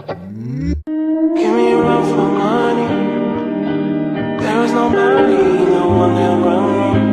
Give me a run for money. There is nobody, no one around me.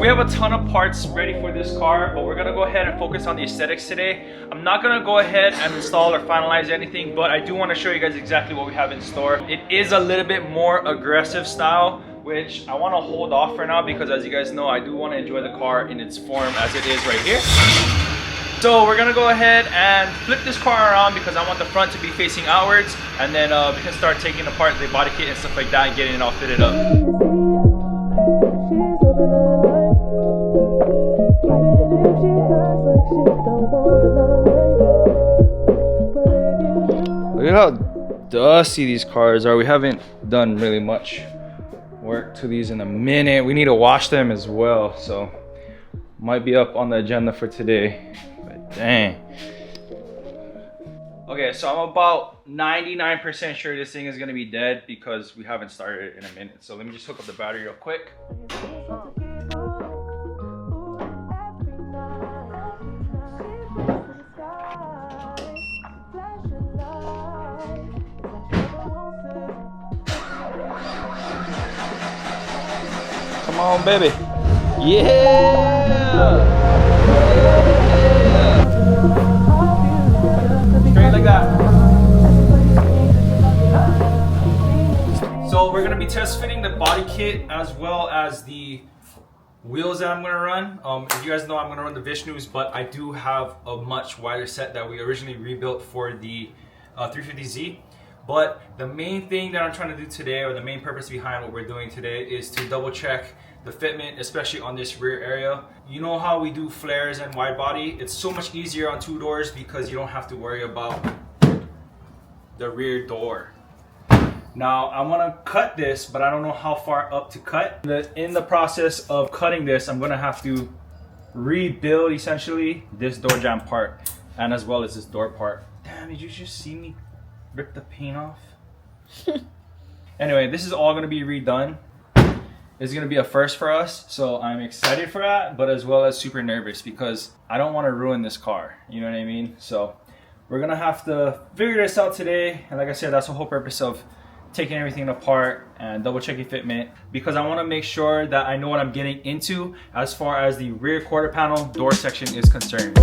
We have a ton of parts ready for this car, but we're gonna go ahead and focus on the aesthetics today. I'm not gonna go ahead and install or finalize anything, but I do want to show you guys exactly what we have in store. It is a little bit more aggressive style, which I want to hold off for now because, as you guys know, I do want to enjoy the car in its form as it is right here. So we're gonna go ahead and flip this car around because I want the front to be facing outwards, and then we can start taking apart the body kit and stuff like that and getting it all fitted up. Look at how dusty these cars are. We haven't done really much work to these in a minute. We need to wash them as well, so might be up on the agenda for today, but dang. Okay, so I'm about 99% sure this thing is gonna be dead because we haven't started it in a minute. So let me just hook up the battery real quick. Come on, baby. Yeah! Straight like that. So we're gonna be test fitting the body kit as well as the wheels that I'm gonna run. If you guys know, I'm gonna run the Vishnus, but I do have a much wider set that we originally rebuilt for the 350Z. But the main thing that I'm trying to do today, or the main purpose behind what we're doing today, is to double check the fitment, especially on this rear area. You know how we do flares and wide body? It's so much easier on two doors because you don't have to worry about the rear door. Now I want to cut this, but I don't know how far up to cut. In the process of cutting this, I'm gonna have to rebuild essentially this door jamb part, and as well as this door part. Damn, did you just see me rip the paint off? Anyway, this is all gonna be redone. It's gonna be a first for us, so I'm excited for that, but as well as super nervous because I don't want to ruin this car, you know what I mean? So we're gonna have to figure this out today, and like I said, that's the whole purpose of taking everything apart and double checking fitment, because I want to make sure that I know what I'm getting into as far as the rear quarter panel door section is concerned.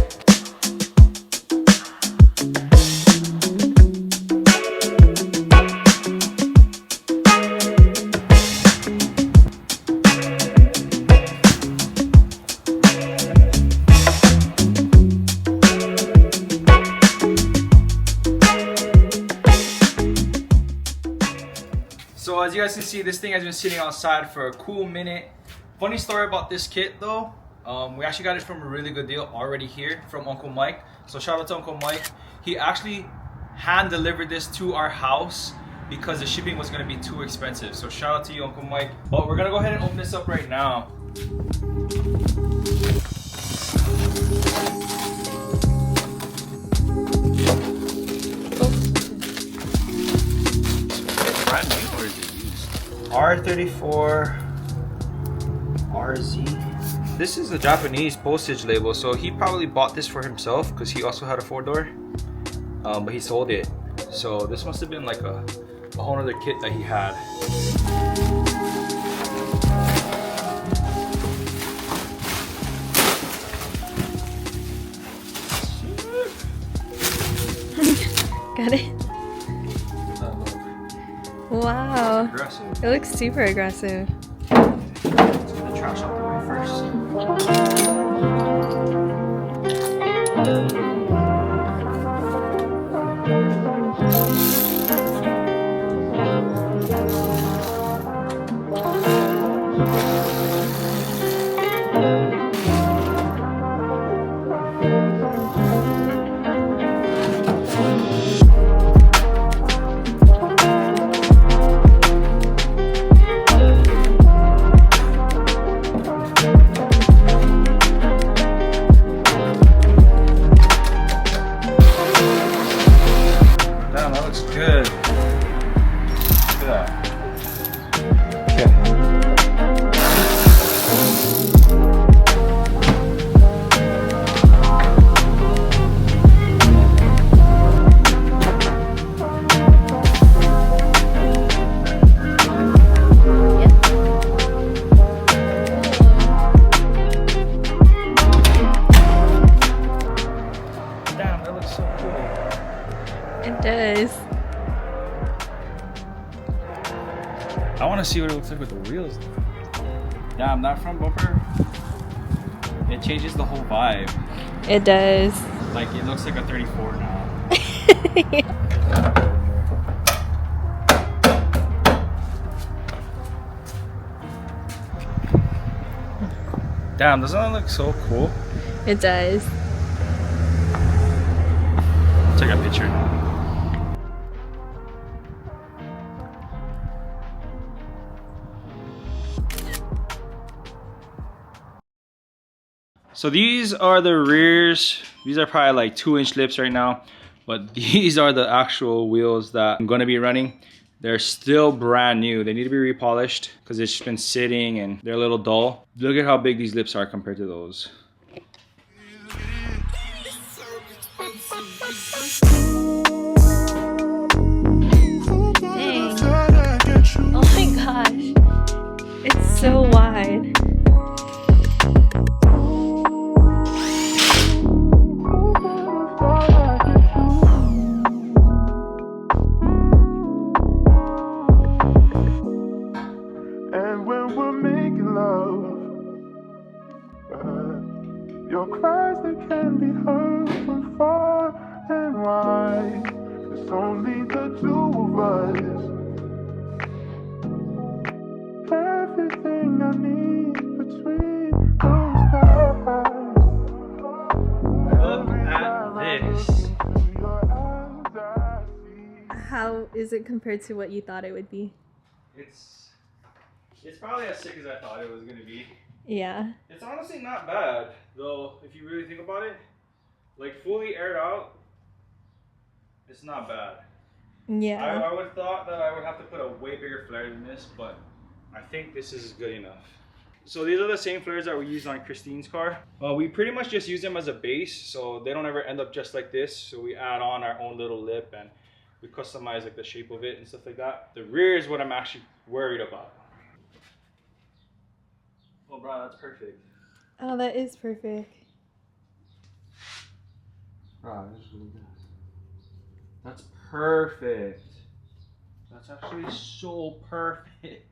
So as you guys can see, this thing has been sitting outside for a cool minute. Funny story about this kit though, we actually got it from a really good deal already here from Uncle Mike. So shout out to Uncle Mike. He actually hand delivered this to our house because the shipping was gonna be too expensive. So shout out to you, Uncle Mike. But we're gonna go ahead and open this up right now. R34 RZ. This is a Japanese postage label, so he probably bought this for himself because he also had a 4-door, but he sold it. So this must have been like a whole other kit that he had. Got it? Wow. Aggressive. It looks super aggressive. Let's get the trash out the way first. looks like with the wheels. Damn, that front bumper, it changes the whole vibe. It does. Like, it looks like a 34 now. Damn, doesn't that look so cool? It does. Take a picture now. So these are the rears. These are probably like 2-inch lips right now, but these are the actual wheels that I'm gonna be running. They're still brand new. They need to be repolished because it's just been sitting and they're a little dull. Look at how big these lips are compared to those. Dang. Oh my gosh. It's so wide. And when we're making love, your cries they can be heard from far and wide. It's only the two of us. Everything I need between those eyes. Look at this. How is it compared to what you thought it would be? It's probably as sick as I thought it was gonna be. Yeah. It's honestly not bad, though, if you really think about it. Like, fully aired out, it's not bad. Yeah. I would have thought that I would have to put a way bigger flare than this, but I think this is good enough. So these are the same flares that we used on Christine's car. We pretty much just use them as a base, so they don't ever end up just like this. So we add on our own little lip and we customize like the shape of it and stuff like that. The rear is what I'm actually worried about. Oh, bro, that's perfect. Oh, that is perfect. Bro, that's really good. That's perfect. That's actually so perfect.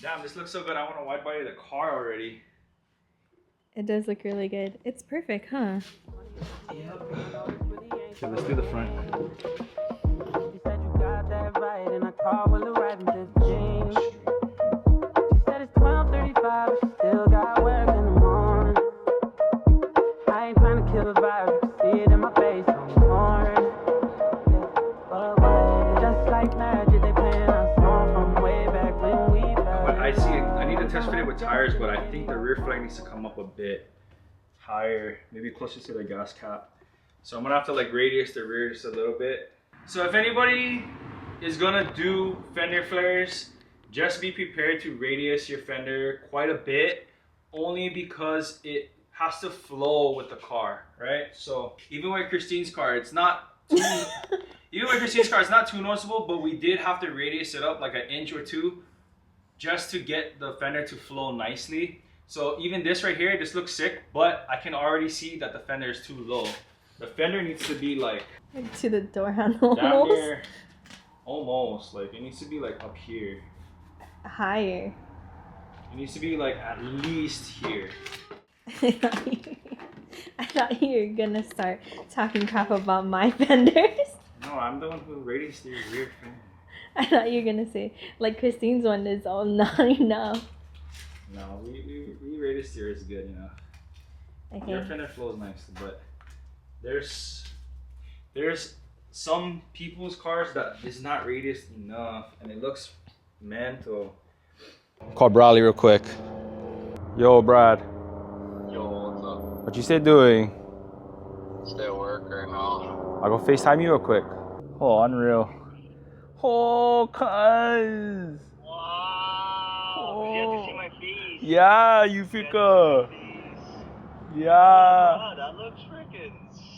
Damn, this looks so good. I want to wide body the car already. It does look really good. It's perfect, huh? Okay, let's do the front. You said you got that right, and I called while arriving to the gym. She said it's 12:35, but she still got work in the morning. I ain't trying to kill the vibe, you can see it in my face on the horn. But just like magic, they playing our song from way back when we But I need to test fit it with tires, but I think the rear flag needs to come up a bit higher, maybe closer to the gas cap. So I'm gonna have to like radius the rear just a little bit. So if anybody is gonna do fender flares, just be prepared to radius your fender quite a bit, only because it has to flow with the car, right? So even with Christine's car, it's not too, noticeable, but we did have to radius it up like an inch or two just to get the fender to flow nicely. So even this right here, this looks sick, but I can already see that the fender is too low. The fender needs to be like To the door handle. down here, almost. Like it needs to be like up here. Higher. It needs to be like at least here. I thought you were gonna start talking crap about my fenders. No, I'm the one who radius the rear fender. I thought you were gonna say, like Christine's one is all not enough. No, we radius steer is good enough. Okay. Your fender flows nicely, but there's some people's cars that is not radius enough and it looks mental. Call Bradley real quick. Yo, Brad. Yo, what's up? What you still doing? Stay at work right now. I'll go FaceTime you real quick. Oh, unreal. Oh, cuz. Wow! You get to see my face. Yeah, you fika. Yeah. Wow, that looks freaking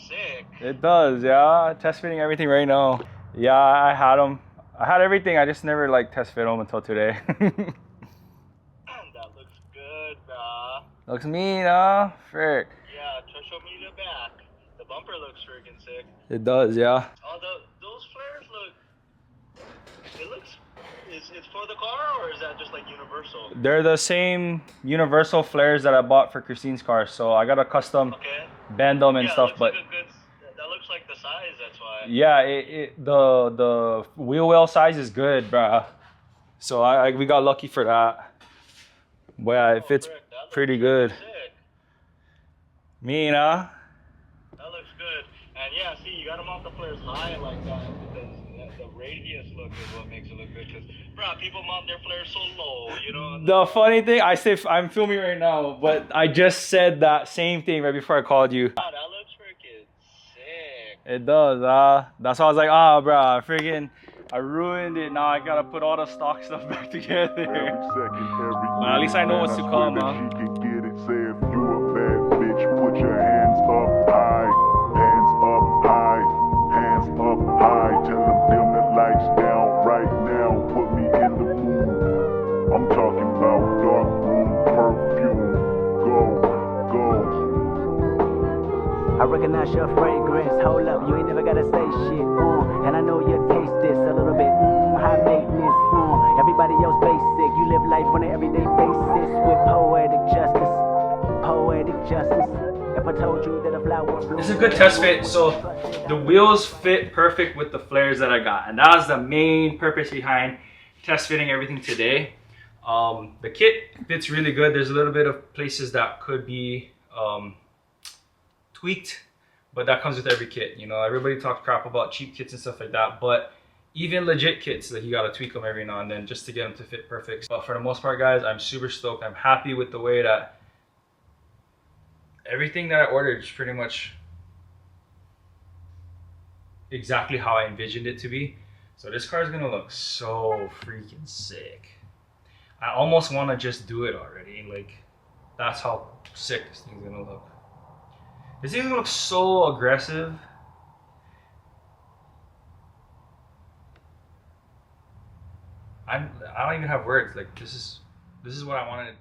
sick. It does, yeah. Test fitting everything right now. Yeah, I had them. I had everything. I just never like test fit them until today. That looks good, bruh. Looks mean, huh? Frick. Yeah, try show me the back. The bumper looks freaking sick. It does, yeah. Oh, those flares look It looks. It's for the car, or is that just like universal? They're the same universal flares that I bought for Christine's car, so I got a custom Okay. bend them and Yeah, it stuff. looks But like a good. That looks like the size. That's why. yeah, the wheel well size is good, bruh. So we got lucky for that. But yeah, it fits frick, that looks pretty good. Sick. Me, nah. That looks good. And yeah, see, you got them off the flares high like that because the radius look is what makes it look good. Because, bro, people mount their flares so low, you know. The funny thing, I say I'm filming right now, but I just said that same thing right before I called you. Wow, that looks freaking sick. It does, that's why I was like, bro, I ruined it. Now I gotta put all the stock stuff back together. But at least I know what's to come, huh? She can get it. Say if you a bad bitch, put your hands up high, hands up high, hands up high. Tell them dim the lights down right now. Put me in the mood. I'm talking about dark room perfume. Go, go. I recognize your fragrance. Hold up, you ain't never gotta say shit. And I know you taste this a little bit. High maintenance. Everybody else basic. You live life on an everyday basis with poetic justice. Poetic justice. If I told you that a flower. It's a good test fit. So the wheels fit perfect with the flares that I got, and that was the main purpose behind test fitting everything today. The kit fits really good. There's a little bit of places that could be tweaked, but that comes with every kit. You know, everybody talks crap about cheap kits and stuff like that, but even legit kits, like, you gotta tweak them every now and then just to get them to fit perfect. But for the most part, guys, I'm super stoked. I'm happy with the way that everything that I ordered is pretty much exactly how I envisioned it to be. So this car is gonna look so freaking sick. I almost want to just do it already. Like, that's how sick this thing's gonna look. This thing looks so aggressive. I don't even have words. Like, this is what I wanted